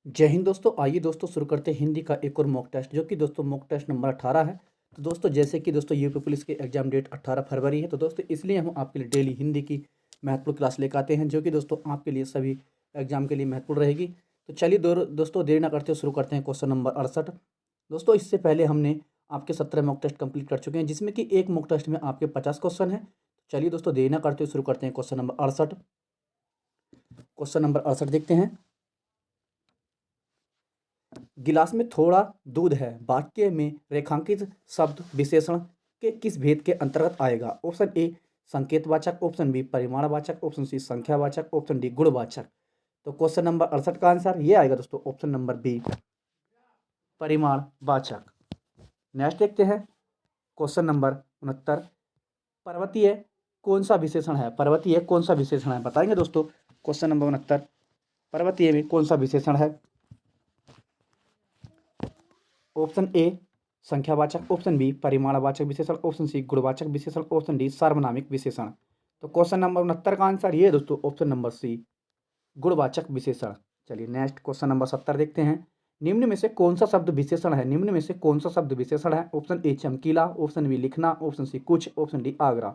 जय हिंद दोस्तों। आइए दोस्तों शुरू करते हैं हिंदी का एक और मॉक टेस्ट, जो कि दोस्तों मॉक टेस्ट नंबर 18 है। तो दोस्तों जैसे कि दोस्तों यूपी पुलिस के एग्जाम डेट 18 फरवरी है, तो दोस्तों इसलिए हम आपके लिए डेली हिंदी की महत्वपूर्ण क्लास लेकर आते हैं, जो कि दोस्तों आपके लिए सभी एग्जाम के लिए महत्वपूर्ण रहेगी। तो चलिए दोस्तों देर ना करते हुए शुरू करते हैं क्वेश्चन नंबर 68। दोस्तों इससे पहले हमने आपके 17 मॉक टेस्ट कंप्लीट कर चुके हैं, जिसमें कि एक मॉक टेस्ट में आपके 50 क्वेश्चन है। चलिए दोस्तों देर ना करते हुए शुरू करते हैं क्वेश्चन नंबर 68। क्वेश्चन नंबर 68 देखते हैं। गिलास में थोड़ा दूध है, वाक्य में रेखांकित शब्द विशेषण के किस भेद के अंतर्गत आएगा? ऑप्शन ए संकेतवाचक, ऑप्शन बी परिमाणवाचक, ऑप्शन सी संख्यावाचक, ऑप्शन डी गुणवाचक। तो क्वेश्चन नंबर 68 का आंसर ये आएगा दोस्तों, ऑप्शन नंबर बी परिमाणवाचक। नेक्स्ट देखते हैं क्वेश्चन नंबर 69। पर्वतीय कौन सा विशेषण है? पर्वतीय कौन सा विशेषण है बताएंगे दोस्तों। क्वेश्चन नंबर 69, पर्वतीय में कौन सा विशेषण है? ऑप्शन ए संख्यावाचक, ऑप्शन बी परिमाणवाचक विशेषण, ऑप्शन सी गुणवाचक विशेषण, ऑप्शन डी सार्वनामिक विशेषण। तो क्वेश्चन नंबर 69 का आंसर ये दोस्तों, ऑप्शन नंबर सी गुणवाचक विशेषण। चलिए नेक्स्ट क्वेश्चन नंबर 70 देखते हैं। निम्न में से कौन सा शब्द विशेषण है? निम्न में से कौन सा शब्द विशेषण है? ऑप्शन ए चमकीला, ऑप्शन बी लिखना, ऑप्शन सी कुछ, ऑप्शन डी आगरा।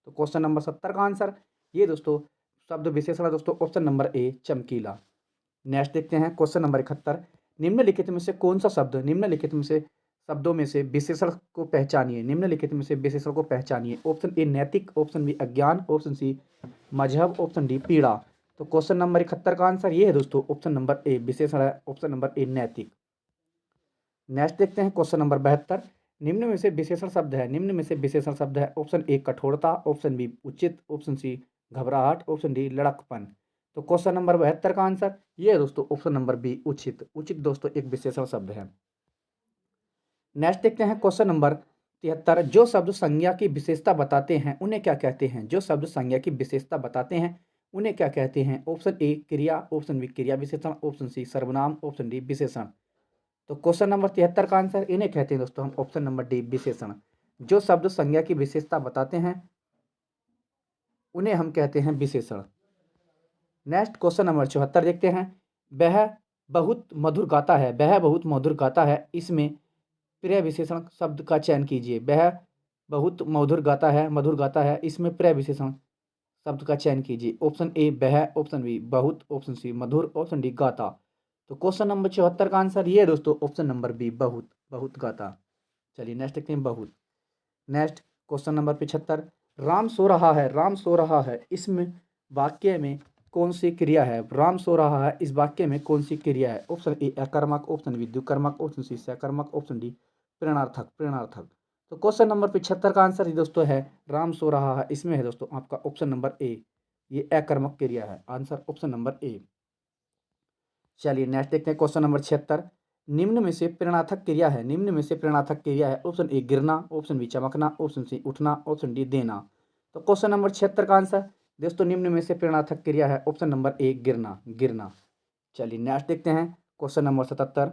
तो क्वेश्चन नंबर 70 का आंसर ये दोस्तों शब्द विशेषण है दोस्तों, ऑप्शन नंबर ए चमकीला। नेक्स्ट देखते हैं क्वेश्चन नंबर 71। निम्नलिखित में से कौन सा शब्द, निम्नलिखित में से शब्दों में से विशेषण को पहचानिए, निम्नलिखित में से विशेषण को पहचानिए। ऑप्शन ए नैतिक, ऑप्शन बी अज्ञान, ऑप्शन सी मजहब, ऑप्शन डी पीड़ा। तो क्वेश्चन नंबर 71 का आंसर ये है दोस्तों, ऑप्शन नंबर ए विशेषण है, ऑप्शन नंबर ए नैतिक। नेक्स्ट देखते हैं क्वेश्चन नंबर 72। निम्न में से विशेषण शब्द है, निम्न में से विशेषण शब्द है। ऑप्शन ए कठोरता, ऑप्शन बी उचित, ऑप्शन सी घबराहट, ऑप्शन डी लड़कपन। तो क्वेश्चन नंबर 72 का आंसर ये है दोस्तों, ऑप्शन नंबर बी उचित। उचित दोस्तों एक विशेषण शब्द है। नेक्स्ट देखते हैं क्वेश्चन नंबर 73। जो शब्द संज्ञा की विशेषता बताते हैं उन्हें क्या कहते हैं? जो शब्द संज्ञा की विशेषता बताते हैं उन्हें क्या कहते हैं? ऑप्शन ए क्रिया, ऑप्शन बी क्रिया विशेषण, ऑप्शन सी सर्वनाम, ऑप्शन डी विशेषण। तो क्वेश्चन नंबर 73 का आंसर इन्हें कहते हैं दोस्तों हम, ऑप्शन नंबर डी विशेषण। जो शब्द संज्ञा की विशेषता बताते हैं उन्हें हम कहते हैं विशेषण। नेक्स्ट क्वेश्चन नंबर 74 देखते हैं। वह बहुत मधुर गाता है, वह बहुत मधुर गाता है, इसमें प्रिय विशेषण शब्द का चयन कीजिए। वह बहुत मधुर गाता है, मधुर गाता है, इसमें प्रिय विशेषण शब्द का चयन कीजिए। ऑप्शन ए वह, ऑप्शन बी बहुत, ऑप्शन सी मधुर, ऑप्शन डी गाता। तो क्वेश्चन नंबर 74 का आंसर ये है दोस्तों, ऑप्शन नंबर बी बहुत, बहुत गाता। चलिए नेक्स्ट देखते हैं बहुत। Next question number 75। राम सो रहा है, राम सो रहा है, इसमें वाक्य में कौन सी क्रिया है? राम सो रहा है, इस वाक्य में कौन सी क्रिया है? ऑप्शन ए अकर्मक, ऑप्शन बी द्विकर्मक, ऑप्शन सी सकर्मक, ऑप्शन डी प्रेरणार्थक, प्रेरणार्थक। तो क्वेश्चन नंबर 75 का आंसर ये दोस्तों है राम सो रहा है, इसमें है दोस्तों आपका ऑप्शन नंबर ए, ये अकर्मक क्रिया है। Answer option number A. चलिए नेक्स्ट देखते हैं क्वेश्चन नंबर 76। निम्न में से प्रेरणार्थक क्रिया है, निम्न में से प्रेरणार्थक क्रिया है। ऑप्शन ए गिरना, ऑप्शन बी चमकना, ऑप्शन सी उठना, ऑप्शन डी देना। तो क्वेश्चन नंबर 76 का आंसर दोस्तों निम्न में से प्रेरणार्थक क्रिया है, ऑप्शन नंबर ए गिरना, गिरना। चलिए नेक्स्ट देखते हैं क्वेश्चन नंबर 77।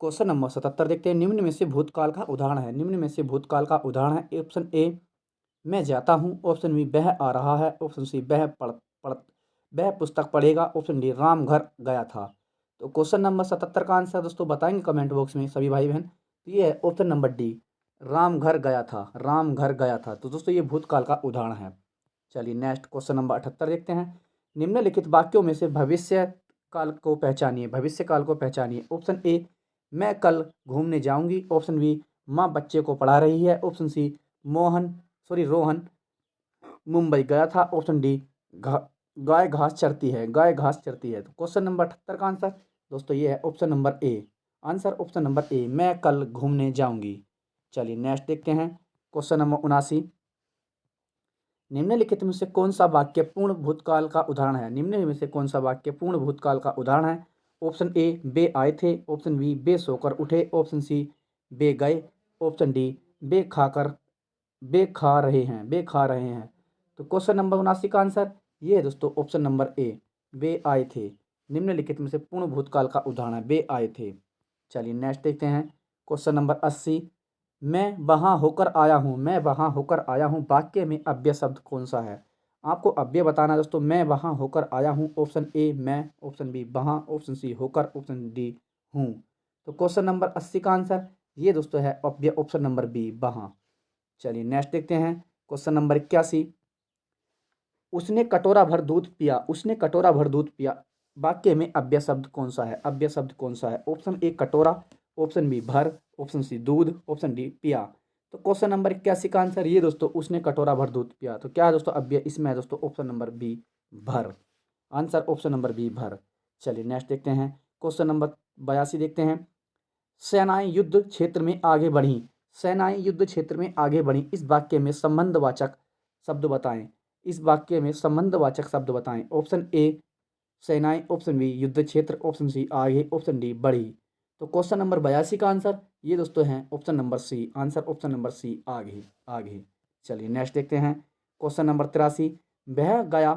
क्वेश्चन नंबर 77 देखते हैं। निम्न में से भूतकाल का उदाहरण है, निम्न में से भूतकाल का उदाहरण है। ऑप्शन ए मैं जाता हूँ, ऑप्शन बी वह आ रहा है, ऑप्शन सी पढ़ वह पुस्तक पढ़ेगा, ऑप्शन डी राम घर गया था। तो क्वेश्चन नंबर 77 का आंसर दोस्तों बताएंगे कमेंट बॉक्स में सभी भाई बहन। तो ये है ऑप्शन नंबर डी राम घर गया था, राम घर गया था। तो दोस्तों ये भूतकाल का उदाहरण है। चलिए नेक्स्ट क्वेश्चन नंबर 78 देखते हैं। निम्नलिखित वाक्यों में से भविष्य काल को पहचानिए, भविष्य काल को पहचानिए। ऑप्शन ए मैं कल घूमने जाऊंगी, ऑप्शन बी माँ बच्चे को पढ़ा रही है, ऑप्शन सी रोहन मुंबई गया था, ऑप्शन डी गाय घास चरती है, गाय घास चरती है। तो क्वेश्चन नंबर 78 का आंसर दोस्तों ये है option number A. Answer option number A मैं कल घूमने जाऊंगी। चलिए नेक्स्ट देखते हैं क्वेश्चन नंबर 79। निम्नलिखित में से कौन सा वाक्य पूर्ण भूतकाल का उदाहरण है? निम्न में से कौन सा वाक्य पूर्ण भूतकाल का उदाहरण है? ऑप्शन ए वे आए थे, ऑप्शन बी वे सोकर उठे, ऑप्शन सी वे गए, ऑप्शन डी वे खाकर वे खा रहे हैं, वे खा रहे हैं। तो क्वेश्चन नंबर 79 का आंसर ये है दोस्तों, ऑप्शन नंबर ए वे आए थे। निम्नलिखित में से पूर्ण भूतकाल का उदाहरण है वे आए थे। चलिए नेक्स्ट देखते हैं क्वेश्चन नंबर 80। मैं वहाँ होकर आया हूँ, मैं वहाँ होकर आया हूँ, वाक्य में अव्यय शब्द कौन सा है? आपको अव्यय बताना है दोस्तों। मैं वहाँ होकर आया हूँ, ऑप्शन ए मैं, ऑप्शन बी वहाँ, ऑप्शन सी होकर, ऑप्शन डी हूँ। तो क्वेश्चन नंबर 80 का आंसर ये दोस्तों है अव्यय, ऑप्शन नंबर बी वहाँ। चलिए नेक्स्ट देखते हैं क्वेश्चन नंबर 81। उसने कटोरा भर दूध पिया, उसने कटोरा भर दूध पिया, वाक्य में अव्यय शब्द कौन सा है? अव्यय शब्द कौन सा है? ऑप्शन ए कटोरा, ऑप्शन बी भर, ऑप्शन सी दूध, ऑप्शन डी पिया। तो क्वेश्चन नंबर 81 का आंसर ये दोस्तों उसने कटोरा भर दूध पिया। तो क्या है दोस्तों अव्यय? इसमें है दोस्तों ऑप्शन नंबर बी भर। आंसर ऑप्शन नंबर बी भर। चलिए नेक्स्ट देखते हैं क्वेश्चन नंबर 82 देखते हैं। सेनाएं युद्ध क्षेत्र में आगे बढ़ी, सेनाएं युद्ध क्षेत्र में आगे बढ़ी, इस वाक्य में संबंधवाचक शब्द बताएं। इस वाक्य में संबंधवाचक शब्द बताएं। ऑप्शन ए सेनाएं, ऑप्शन बी युद्ध क्षेत्र, ऑप्शन सी आगे, ऑप्शन डी बढ़ी। तो क्वेश्चन नंबर 82 का आंसर ये दोस्तों है option number C. Answer option number C आगे, आगे। चलिए नेक्स्ट देखते हैं क्वेश्चन नंबर 83। वह गया,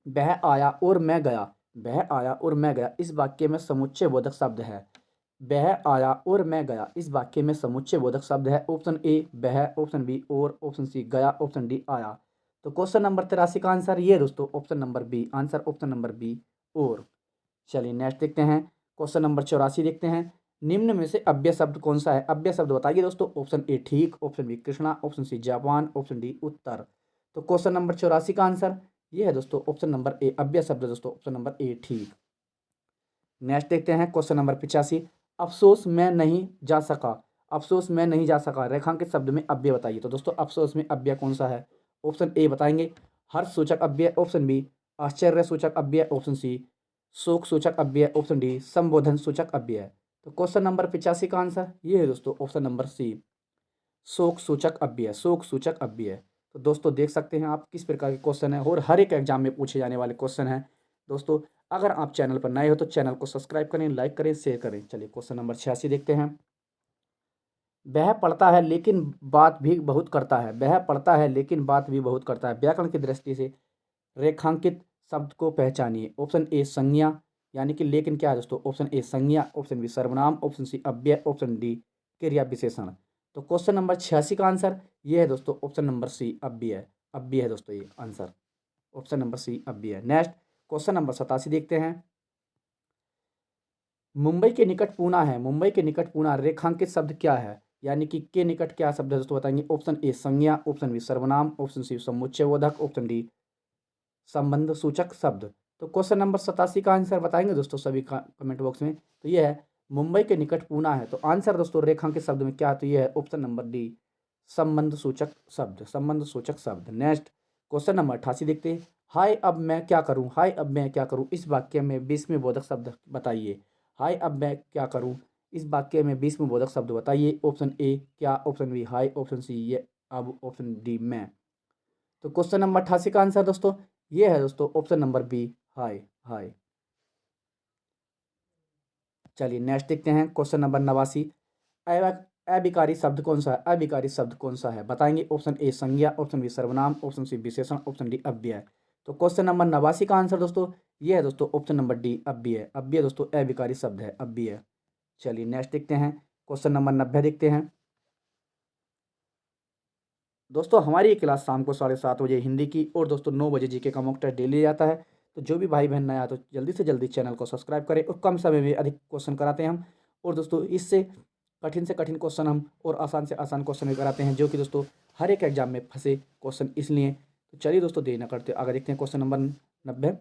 वह आया और मैं गया, वह आया और मैं गया, इस वाक्य में समुच्चय बोधक शब्द है। वह आया और मैं गया, इस वाक्य में समुच्चय बोधक शब्द है। ऑप्शन ए वह, ऑप्शन बी और, ऑप्शन सी गया, ऑप्शन डी आया। तो क्वेश्चन नंबर 83 का आंसर ये दोस्तों option number B. Answer option number B और। चलिए नेक्स्ट देखते हैं क्वेश्चन नंबर 84 देखते हैं। निम्न में से अव्यय शब्द कौन सा है? अव्यय शब्द बताइए दोस्तों। ऑप्शन ए ठीक, option B Krishna, option C Japan, option D उत्तर। तो क्वेश्चन नंबर 84 का आंसर ये है दोस्तों ऑप्शन नंबर ए अव्यय शब्द दोस्तों ऑप्शन नंबर ए ठीक। नेक्स्ट देखते हैं क्वेश्चन नंबर 85। अफसोस मैं नहीं जा सका, अफसोस मैं नहीं जा सका, रेखांकित शब्द में अव्यय बताइए। तो दोस्तों अफसोस में अव्यय कौन सा है? ऑप्शन ए बताएंगे हर्ष सूचक अव्यय, ऑप्शन बी आश्चर्य सूचक अव्यय, ऑप्शन सी शोक सूचक अव्यय, ऑप्शन डी संबोधन सूचक अव्यय। तो क्वेश्चन नंबर 85 का आंसर ये है दोस्तों ऑप्शन नंबर सी शोक सूचक अव्यय, शोक सूचक अव्यय। तो दोस्तों देख सकते हैं आप किस प्रकार के क्वेश्चन है और हर एक एग्जाम में पूछे जाने वाले क्वेश्चन हैं। दोस्तों अगर आप चैनल पर नए हो तो चैनल को सब्सक्राइब करें, लाइक करें, शेयर करें। चलिए क्वेश्चन नंबर 86 देखते हैं। वह पढ़ता है लेकिन बात भी बहुत करता है, वह पढ़ता है लेकिन बात भी बहुत करता है, व्याकरण की दृष्टि से रेखांकित शब्द को पहचानिए। ऑप्शन ए संज्ञा, यानी कि लेकिन क्या है दोस्तों? ऑप्शन ए संज्ञा, ऑप्शन बी सर्वनाम, ऑप्शन सी अव्यय, ऑप्शन डी क्रिया विशेषण। तो क्वेश्चन नंबर 86 का आंसर ये है दोस्तों ऑप्शन नंबर सी अव्यय, अव्यय है दोस्तों ये आंसर ऑप्शन नंबर सी अव्यय। नेक्स्ट क्वेश्चन नंबर 87 देखते हैं। मुंबई के निकट पूना है, मुंबई के निकट पूना, रेखांकित शब्द क्या है? यानी कि के निकट क्या शब्द है दोस्तों बताएंगे। ऑप्शन ए संज्ञा, ऑप्शन बी सर्वनाम, ऑप्शन सी समुच्चयबोधक, ऑप्शन डी संबंध सूचक शब्द। तो क्वेश्चन नंबर 87 का आंसर बताएंगे दोस्तों सभी कमेंट बॉक्स में। तो ये है मुंबई के निकट पूना है। तो आंसर दोस्तों रेखांकित शब्द में क्या है? तो ये है ऑप्शन नंबर डी संबंध सूचक शब्द, संबंध सूचक शब्द। नेक्स्ट क्वेश्चन नंबर 88 देखते हैं। हाय अब मैं क्या करूं, हाय अब मैं क्या करूं, इस वाक्य में 20वें बोधक शब्द बताइए। हाय अब मैं क्या करूं, इस वाक्य में 20वें बोधक शब्द बताइए। ऑप्शन ए क्या, ऑप्शन बी हाय, ऑप्शन सी ये, अब, ऑप्शन डी मैं। तो क्वेश्चन नंबर 88 का आंसर दोस्तों ये है दोस्तों ऑप्शन नंबर बी हाय, हाय। चलिए नेक्स्ट देखते हैं क्वेश्चन नंबर 89। अविकारी शब्द कौन सा है? अविकारी शब्द कौन सा है बताएंगे। ऑप्शन ए संज्ञा, ऑप्शन बी सर्वनाम, ऑप्शन सी विशेषण, ऑप्शन डी अव्यय। तो क्वेश्चन नंबर 89 का आंसर दोस्तों ये है दोस्तों ऑप्शन नंबर डी अव्यय, अव्यय दोस्तों अविकारी शब्द है अव्यय। चलिए नेक्स्ट देखते हैं क्वेश्चन नंबर 90 देखते हैं। दोस्तों हमारी ये क्लास शाम को 7:30 बजे हिंदी की और दोस्तों 9 बजे जीके का मॉक टेस्ट डेली आता है। तो जो भी भाई बहन नया है तो जल्दी से जल्दी चैनल को सब्सक्राइब करें और कम समय में अधिक क्वेश्चन कराते हैं हम। और दोस्तों इससे कठिन से कठिन क्वेश्चन हम और आसान से आसान क्वेश्चन भी कराते हैं, जो कि दोस्तों हर एक एग्जाम में फंसे क्वेश्चन इसलिए। तो चलिए दोस्तों देर न करते आगे देखते हैं क्वेश्चन नंबर 90।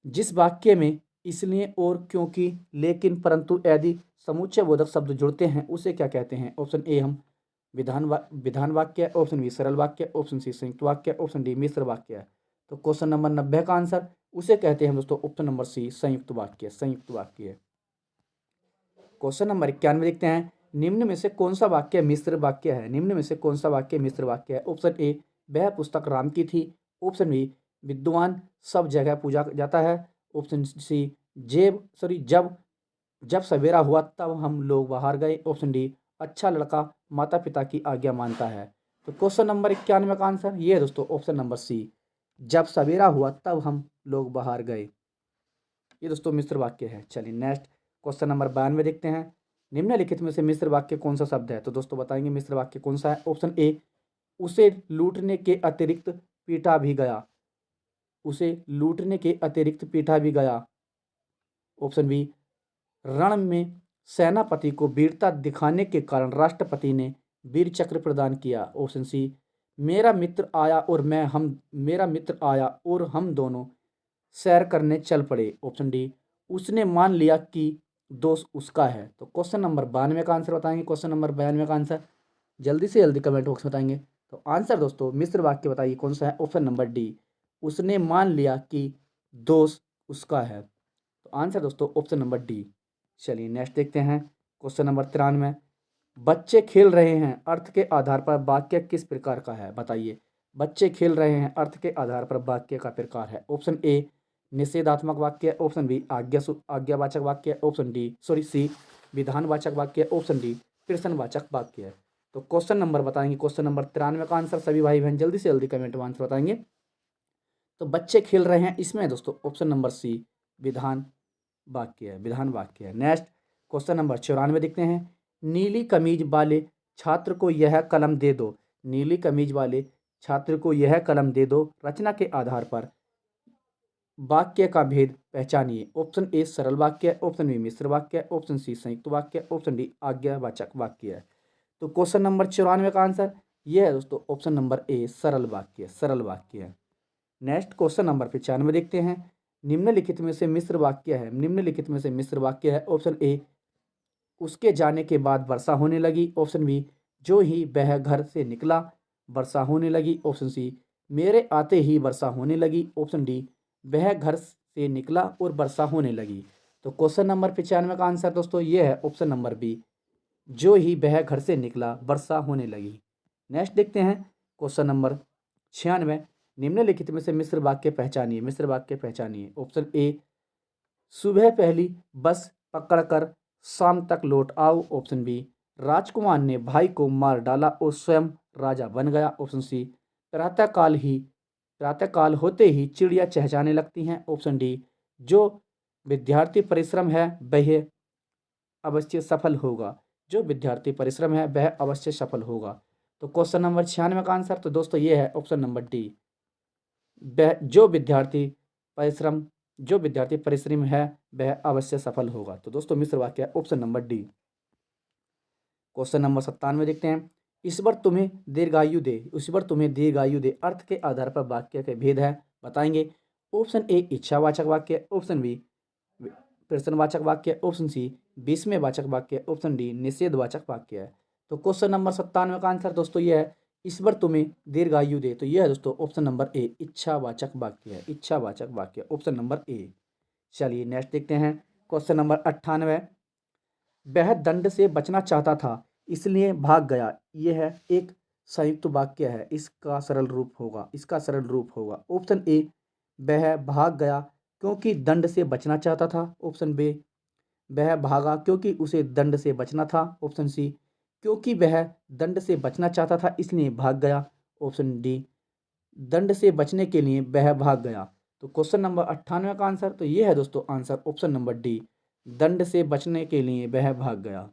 जिस वाक्य में इसलिए और क्योंकि लेकिन परंतु यदि समुच्चय बोधक शब्द जुड़ते हैं उसे क्या कहते हैं? ऑप्शन ए हम विधान वाक्य, ऑप्शन बी सरल वाक्य, ऑप्शन सी संयुक्त वाक्य, ऑप्शन डी मिश्र वाक्य। तो क्वेश्चन नंबर 90 का आंसर उसे कहते हैं दोस्तों ऑप्शन नंबर सी संयुक्त वाक्य, संयुक्त वाक्य। क्वेश्चन नंबर 91 देखते हैं। निम्न में से कौन सा वाक्य मिश्र वाक्य है? निम्न में से कौन सा वाक्य मिश्र वाक्य है? ऑप्शन ए वह पुस्तक राम की थी, ऑप्शन बी विद्वान सब जगह पूजा जाता है, ऑप्शन सी जब जब सवेरा हुआ तब हम लोग बाहर गए, ऑप्शन डी अच्छा लड़का माता पिता की आज्ञा मानता है। तो क्वेश्चन नंबर 91 का आंसर ये है दोस्तों ऑप्शन नंबर सी जब सवेरा हुआ तब हम लोग बाहर गए। ये दोस्तों मिश्र वाक्य है। चलिए नेक्स्ट क्वेश्चन नंबर 92 देखते हैं। निम्नलिखित में से मिश्र वाक्य कौन सा शब्द है? तो दोस्तों बताएंगे मिश्र वाक्य कौन सा है। ऑप्शन ए उसे लूटने के अतिरिक्त पीटा भी गया। उसे लूटने के अतिरिक्त पीटा भी गया। ऑप्शन बी, रण में सेनापति को वीरता दिखाने के कारण राष्ट्रपति ने वीर चक्र प्रदान किया। ऑप्शन सी, मेरा मित्र आया और हम दोनों सैर करने चल पड़े। ऑप्शन डी, उसने मान लिया कि दोष उसका है। तो क्वेश्चन नंबर 92 का आंसर बताएंगे। क्वेश्चन नंबर 92 का आंसर जल्दी से जल्दी कमेंट बॉक्स में बताएंगे। तो आंसर दोस्तों मिश्र वाक्य बताइए कौन सा है। ऑप्शन नंबर डी, उसने मान लिया कि दोष उसका है। तो आंसर दोस्तों ऑप्शन नंबर डी। चलिए नेक्स्ट देखते हैं क्वेश्चन नंबर 93। बच्चे खेल रहे हैं अर्थ के आधार पर वाक्य किस प्रकार का है, बताइए। बच्चे खेल रहे हैं अर्थ के आधार पर वाक्य का प्रकार है। ऑप्शन ए, निषेधात्मक वाक्य। ऑप्शन बी, आज्ञावाचक वाक्य। ऑप्शन डी सी, विधानवाचक वाक्य। ऑप्शन डी, प्रश्नवाचक वाक्य है। तो क्वेश्चन नंबर बताएंगे। क्वेश्चन नंबर 93 का आंसर सभी भाई बहन जल्दी से जल्दी कमेंट में आंसर बताएंगे। तो बच्चे खेल रहे हैं, इसमें दोस्तों ऑप्शन नंबर सी, विधान वाक्य है, विधान वाक्य है। नेक्स्ट क्वेश्चन नंबर 94 देखते हैं। नीली कमीज वाले छात्र को यह कलम दे दो। नीली कमीज वाले छात्र को यह कलम दे दो, रचना के आधार पर वाक्य का भेद पहचानिए। ऑप्शन ए, सरल वाक्य। ऑप्शन बी, मिश्र वाक्य। ऑप्शन सी, संयुक्त वाक्य। ऑप्शन डी, आज्ञावाचक वाक्य है। तो क्वेश्चन नंबर 94 का आंसर यह है दोस्तों ऑप्शन नंबर ए, सरल वाक्य, सरल वाक्य है। नेक्स्ट क्वेश्चन नंबर 95 देखते हैं। निम्नलिखित में से मिश्र वाक्य है। निम्नलिखित में से मिश्र वाक्य है। ऑप्शन ए, उसके जाने के बाद वर्षा होने लगी। ऑप्शन बी, जो ही वह घर से निकला वर्षा होने लगी। ऑप्शन सी, मेरे आते ही वर्षा होने लगी। ऑप्शन डी, वह घर से निकला और वर्षा होने लगी। तो क्वेश्चन नंबर 95 का आंसर दोस्तों ये है ऑप्शन नंबर बी, जो ही वह घर से निकला वर्षा होने लगी। नेक्स्ट देखते हैं क्वेश्चन नंबर 96। निम्नलिखित में से मिश्र वाक्य पहचानिए। मिश्र वाक्य पहचानिए। ऑप्शन ए, सुबह पहली बस पकड़कर शाम तक लौट आओ। ऑप्शन बी, राजकुमार ने भाई को मार डाला और स्वयं राजा बन गया। ऑप्शन सी, प्रातःकाल होते ही चिड़िया चहचहाने लगती हैं। ऑप्शन डी, जो विद्यार्थी परिश्रम है वह अवश्य सफल होगा। जो विद्यार्थी परिश्रम है वह अवश्य सफल होगा। तो क्वेश्चन नंबर 96 का आंसर तो दोस्तों ये है ऑप्शन नंबर डी, जो विद्यार्थी परिश्रम है वह अवश्य सफल होगा। तो दोस्तों मिश्र वाक्य है option number D. Question number 97 देखते हैं। ईश्वर तुम्हें दीर्घायु दे अर्थ के आधार पर वाक्य के भेद है, बताएंगे। ऑप्शन ए, इच्छावाचक वाक्य। ऑप्शन बी, प्रश्नवाचक वाक्य। ऑप्शन सी, विस्मयवाचक वाक्य। ऑप्शन डी, निषेधवाचक वाक्य है। तो क्वेश्चन नंबर 97 का आंसर दोस्तों यह है, ईश्वर तुम्हें दीर्घायु दे। तो यह है दोस्तों ऑप्शन नंबर ए, इच्छावाचक वाक्य है, इच्छावाचक वाक्य, ऑप्शन नंबर ए। चलिए नेक्स्ट देखते हैं क्वेश्चन नंबर 98। वह दंड से बचना चाहता था इसलिए भाग गया। यह एक संयुक्त वाक्य है, इसका सरल रूप होगा। ऑप्शन ए, वह भाग गया क्योंकि दंड से बचना चाहता था। ऑप्शन बी, वह भागा क्योंकि उसे दंड से बचना था। ऑप्शन सी, क्योंकि वह दंड से बचना चाहता था इसलिए भाग गया। ऑप्शन डी, दंड से बचने के लिए वह भाग गया। तो क्वेश्चन नंबर 98 का आंसर तो ये है दोस्तों आंसर ऑप्शन नंबर डी, दंड से बचने के लिए वह भाग गया।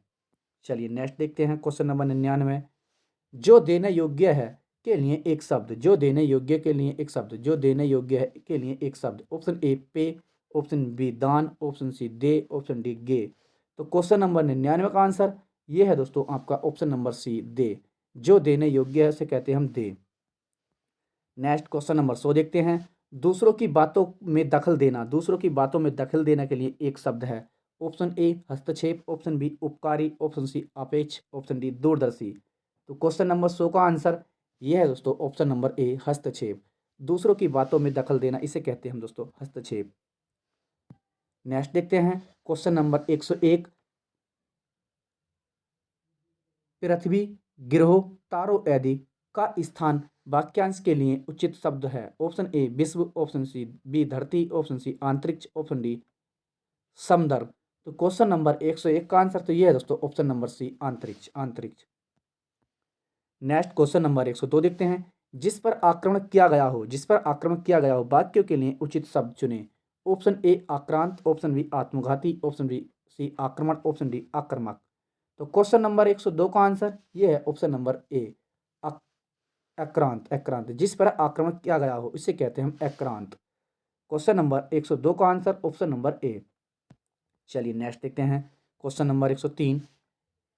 चलिए नेक्स्ट देखते हैं क्वेश्चन नंबर 99। जो देने योग्य है के लिए एक शब्द, जो देने योग्य के लिए एक शब्द, जो देने योग्य है के लिए एक शब्द। ऑप्शन ए, पे। ऑप्शन बी, दान। ऑप्शन सी, दे। ऑप्शन डी, गे। तो क्वेश्चन नंबर 99 का आंसर ये है दोस्तों आपका ऑप्शन नंबर सी, दे। जो देने योग्य है उसे कहते हैं हम दे। नेक्स्ट क्वेश्चन नंबर 100 देखते हैं। दूसरों की बातों में दखल देना, दूसरों की बातों में दखल देने के लिए एक शब्द है। ऑप्शन ए, हस्तक्षेप। ऑप्शन बी, उपकारी। ऑप्शन सी, अपेक्ष। ऑप्शन डी, दूरदर्शी। तो क्वेश्चन नंबर 100 का आंसर यह है दोस्तों ऑप्शन नंबर ए, हस्तक्षेप। दूसरों की बातों में दखल देना इसे कहते हैं हम दोस्तों हस्तक्षेप। नेक्स्ट देखते हैं क्वेश्चन नंबर 101। पृथ्वी, ग्रहों, तारों आदि का स्थान वाक्यांश के लिए उचित शब्द है। ऑप्शन ए, विश्व। ऑप्शन सी, बी, धरती। ऑप्शन सी, अंतरिक्ष। ऑप्शन डी, समुद्र। तो क्वेश्चन नंबर 101 का आंसर तो ये है दोस्तों ऑप्शन नंबर सी, अंतरिक्ष, अंतरिक्ष। नेक्स्ट क्वेश्चन नंबर 102 देखते हैं। जिस पर आक्रमण किया गया हो, जिस पर आक्रमण किया गया हो वाक्यों के लिए उचित शब्द चुनें। ऑप्शन ए, आक्रांत। ऑप्शन बी, आत्मघाती। ऑप्शन बी सी, आक्रमण। ऑप्शन डी, आक्रामक। तो क्वेश्चन नंबर 102 का आंसर ये है ऑप्शन नंबर ए, आक्रांत, आक्रांत जिस पर आक्रमण किया गया हो इसे कहते हैं हम आक्रांत। क्वेश्चन नंबर 102 का आंसर ऑप्शन नंबर ए। चलिए नेक्स्ट देखते हैं क्वेश्चन नंबर 103।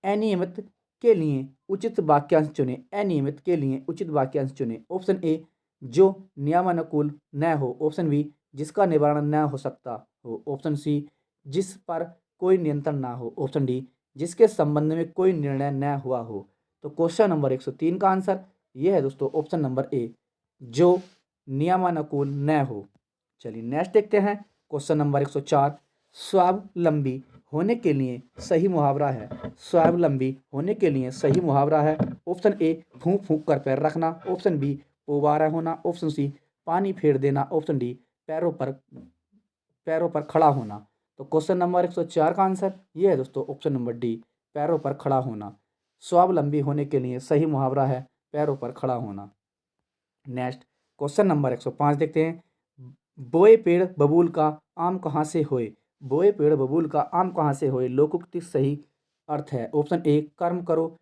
अनियमित के लिए उचित वाक्यांश चुने, अनियमित के लिए उचित वाक्यांश चुने। ऑप्शन ए जो नियमानुकूल न हो, ऑप्शन बी जिसका निवारण न हो सकता हो, ऑप्शन सी जिस पर कोई नियंत्रण ना हो, ऑप्शन डी जिसके संबंध में कोई निर्णय न हुआ हो। तो क्वेश्चन नंबर 103 का आंसर ये है दोस्तों ऑप्शन नंबर ए, जो नियमानुकूल न हो। चलिए नेक्स्ट देखते हैं क्वेश्चन नंबर 104। स्वावलंबी होने के लिए सही मुहावरा है, स्वावलंबी होने के लिए सही मुहावरा है। ऑप्शन ए फूंक फूंक कर पैर रखना, ऑप्शन बी पोबारा होना, ऑप्शन सी पानी फेर देना, ऑप्शन डी पैरों पर खड़ा होना। तो क्वेश्चन नंबर 104 का आंसर ये है दोस्तों ऑप्शन नंबर डी, पैरों पर खड़ा होना। स्वावलंबी होने के लिए सही मुहावरा है पैरों पर खड़ा होना। नेक्स्ट क्वेश्चन नंबर 105 देखते हैं। बोए पेड़ बबूल का आम कहाँ से होए, बोए पेड़ बबूल का आम कहाँ से होए। लोकोक्ति सही अर्थ है। ऑप्शन ए कर्म करो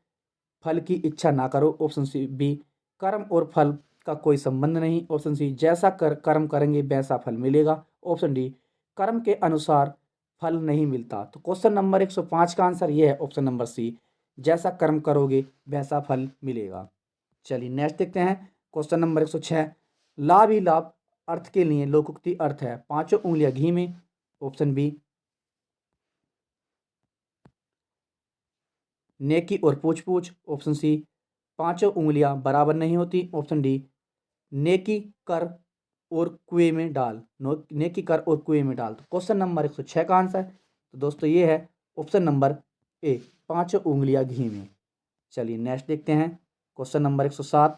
फल की इच्छा ना करो, ऑप्शन सी बी कर्म और फल का कोई संबंध नहीं, ऑप्शन सी जैसा कर्म करेंगे वैसा फल मिलेगा, ऑप्शन डी कर्म के अनुसार फल नहीं मिलता। तो क्वेश्चन नंबर 105 का आंसर ये है ऑप्शन नंबर सी, जैसा कर्म करोगे वैसा फल मिलेगा। चलिए नेक्स्ट देखते हैं क्वेश्चन नंबर 106। लाभ ही लाभ अर्थ के लिए लोकोक्ति अर्थ है। पांचों उंगलियां घी में, ऑप्शन बी नेकी और पूछ पूछ, ऑप्शन सी पांचों उंगलियां बराबर नहीं होती, ऑप्शन डी नेकी कर और कुएं में डाल, नेकी कर और कुएं में डाल। तो क्वेश्चन नंबर 106 का आंसर तो दोस्तों ये है ऑप्शन नंबर ए, पांचों उंगलियां घी में। चलिए नेक्स्ट देखते हैं क्वेश्चन नंबर 107।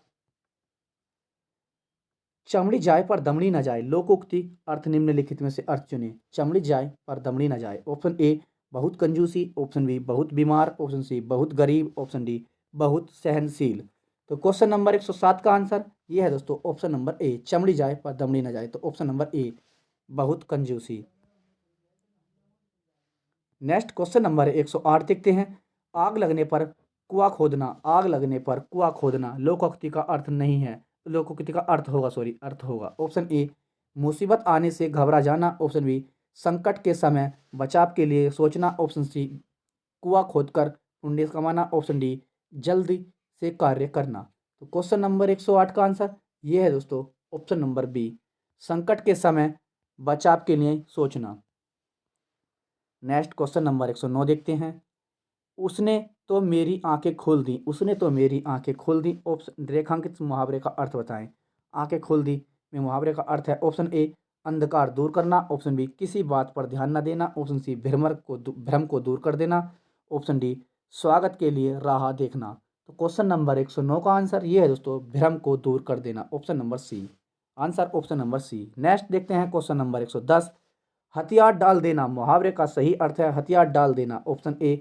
चमड़ी जाए पर दमड़ी न जाए, लोकोक्ति अर्थ निम्नलिखित में से अर्थ चुने। चमड़ी जाए पर दमड़ी न जाए। ऑप्शन ए बहुत कंजूसी, ऑप्शन बी बहुत बीमार, ऑप्शन सी बहुत गरीब, ऑप्शन डी बहुत सहनशील। तो क्वेश्चन नंबर 107 का आंसर ये है दोस्तों ऑप्शन नंबर ए, चमड़ी जाए पर दमड़ी न जाए। तो ऑप्शन नंबर ए बहुत कंजूसी। नेक्स्ट क्वेश्चन नंबर 108 देखते हैं। आग लगने पर कुआं खोदना, आग लगने पर कुआं खोदना लोकोक्ति का अर्थ नहीं है, लोकोक्ति का अर्थ होगा, सॉरी अर्थ होगा। ऑप्शन ए मुसीबत आने से घबरा जाना, ऑप्शन बी संकट के समय बचाव के लिए सोचना, ऑप्शन सी कुआं खोदकर पुण्य कमाना, ऑप्शन डी जल्दी से कार्य करना। तो क्वेश्चन नंबर 108 का आंसर ये है दोस्तों ऑप्शन नंबर बी, संकट के समय बचाव के लिए सोचना। नेक्स्ट क्वेश्चन नंबर 109 देखते हैं। उसने तो मेरी आंखें खोल दी, उसने तो मेरी आंखें खोल दी। ऑप्शन रेखांकित मुहावरे का अर्थ बताएं। आंखें खोल दी में मुहावरे का अर्थ है ऑप्शन ए अंधकार दूर करना, ऑप्शन बी किसी बात पर ध्यान न देना, ऑप्शन सी भ्रम को दूर कर देना, ऑप्शन डी स्वागत के लिए राह देखना। तो क्वेश्चन नंबर 109 का आंसर ये है दोस्तों भ्रम को दूर कर देना, option number C. Answer option number C. Next देखते हैं क्वेश्चन नंबर 110। हथियार डाल देना मुहावरे का सही अर्थ है हथियार डाल देना। ऑप्शन ए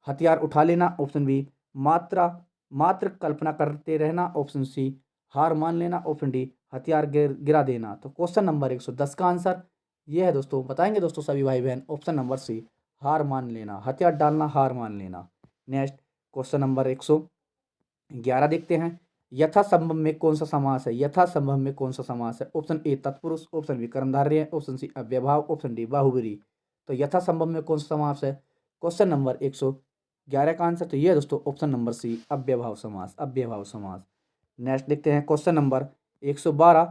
हथियार उठा लेना, ऑप्शन बी मात्र कल्पना करते रहना, ऑप्शन सी हार मान लेना, ऑप्शन डी हथियार गिरा देना। तो क्वेश्चन नंबर 110 का आंसर ये है दोस्तों, बताएंगे दोस्तों सभी भाई बहन, ऑप्शन नंबर सी हार मान लेना, हथियार डालना हार मान लेना। नेक्स्ट क्वेश्चन नंबर 111 देखते हैं। यथासंभव में कौन सा समास है, यथासंभव में कौन सा समास है। ऑप्शन ए तत्पुरुष, ऑप्शन बी कर्मधारय, ऑप्शन सी अव्ययभाव, ऑप्शन डी बाहुबरी। तो यथासंभव में कौन सा समास है क्वेश्चन नंबर 111 का आंसर तो ये है दोस्तों ऑप्शन नंबर सी अव्ययभाव समास, अव्ययभाव समास। नेक्स्ट देखते हैं क्वेश्चन नंबर 112।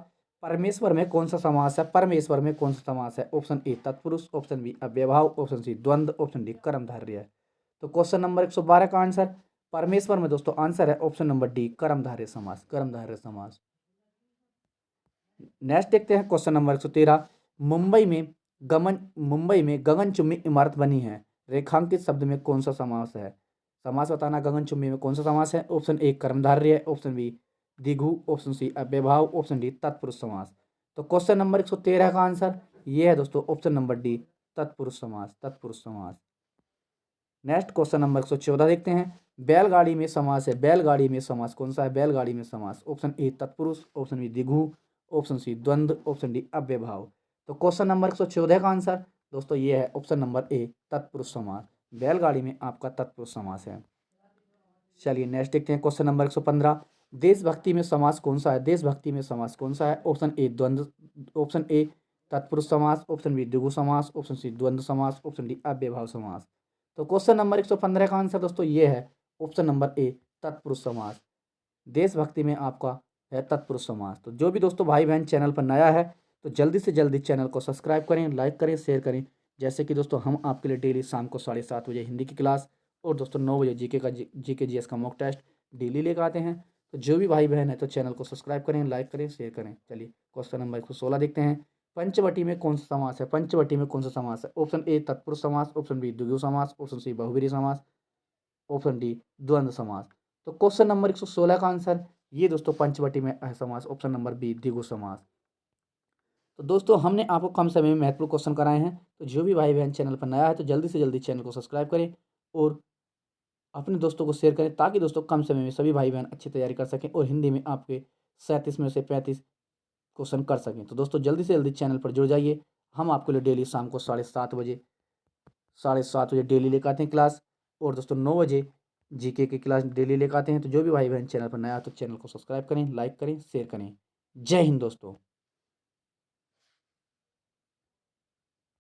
परमेश्वर में कौन सा समास है, परमेश्वर में कौन सा समास है। ऑप्शन ए तत्पुरुष, ऑप्शन बी अव्ययभाव, ऑप्शन सी द्वंद्व, ऑप्शन डी कर्मधारय। तो क्वेश्चन नंबर 112 का आंसर परमेश्वर में दोस्तों आंसर है ऑप्शन नंबर डी कर्मधारय समास, कर्मधारय समास। नेक्स्ट देखते हैं क्वेश्चन नंबर 113। मुंबई में गगनचुंबी इमारत बनी है, रेखांकित शब्द में कौन सा समास है। समास बताना गगनचुंबी में कौन सा समास है। ऑप्शन ए कर्मधारय, ऑप्शन बी द्विगु, ऑप्शन सी अव्ययभाव, ऑप्शन डी तत्पुरुष समास। तो क्वेश्चन नंबर 113 का आंसर ये है दोस्तों ऑप्शन नंबर डी तत्पुरुष समास, तत्पुरुष समास। नेक्स्ट क्वेश्चन नंबर 114 देखते हैं। बैलगाड़ी में समास है, बैलगाड़ी में समास कौन सा है, बैलगाड़ी में समास। ऑप्शन ए तत्पुरुष, ऑप्शन बी द्विगु, ऑप्शन सी द्वंद्व, ऑप्शन डी अव्ययभाव। तो क्वेश्चन नंबर 114 का आंसर दोस्तों ये है ऑप्शन नंबर ए तत्पुरुष समास, बैलगाड़ी में आपका तत्पुरुष समास है। चलिए नेक्स्ट देखते हैं क्वेश्चन नंबर 115। देशभक्ति में समास कौन सा है? देशभक्ति में समास कौन सा है? ऑप्शन ए द्वंद्व, ऑप्शन ए तत्पुरुष समास, ऑप्शन बी द्विगु समास, ऑप्शन सी द्वंद्व समास, ऑप्शन डी अव्ययभाव समास। तो क्वेश्चन नंबर 115 का आंसर दोस्तों ये है ऑप्शन नंबर ए तत्पुरुष समास। देशभक्ति में आपका है तत्पुरुष समास। तो जो भी दोस्तों भाई बहन चैनल पर नया है तो जल्दी से जल्दी चैनल को सब्सक्राइब करें, लाइक करें, शेयर करें। जैसे कि दोस्तों हम आपके लिए डेली शाम को 7:30 बजे हिंदी की क्लास और दोस्तों 9 बजे जीके जीएस का मॉक टेस्ट डेली लेकर आते हैं। तो जो भी भाई बहन है तो चैनल को सब्सक्राइब करें, लाइक करें, शेयर करें। चलिए क्वेश्चन नंबर 116 देखते हैं। पंचवटी में कौन सा समास है? पंचवटी में कौन सा समास है? ऑप्शन ए तत्पुरुष समास, ऑप्शन बी द्विगु समास, ऑप्शन सी बहुब्रीहि समास, ऑप्शन डी द्वंद्व समास। तो क्वेश्चन नंबर 116 का आंसर ये दोस्तों पंचवटी में है समास, ऑप्शन नंबर बी द्विगु समास। तो दोस्तों हमने आपको कम समय में महत्वपूर्ण क्वेश्चन कराए हैं। तो जो भी भाई बहन चैनल पर नया है तो जल्दी से जल्दी चैनल को सब्सक्राइब करें और अपने दोस्तों को शेयर करें, ताकि दोस्तों कम समय में सभी भाई बहन अच्छी तैयारी कर सकें और हिंदी में आपके 37 में से 35 क्वेश्चन कर सकें। तो दोस्तों जल्दी से जल्दी चैनल पर जुड़ जाइए। हम आपके लिए डेली शाम को 7:30 बजे डेली लेकर आते हैं क्लास और दोस्तों 9 बजे जीके की क्लास डेली लेकर आते हैं। तो जो भी भाई बहन चैनल पर नया है तो चैनल को सब्सक्राइब करें, लाइक करें, शेयर करें। जय हिंद दोस्तों।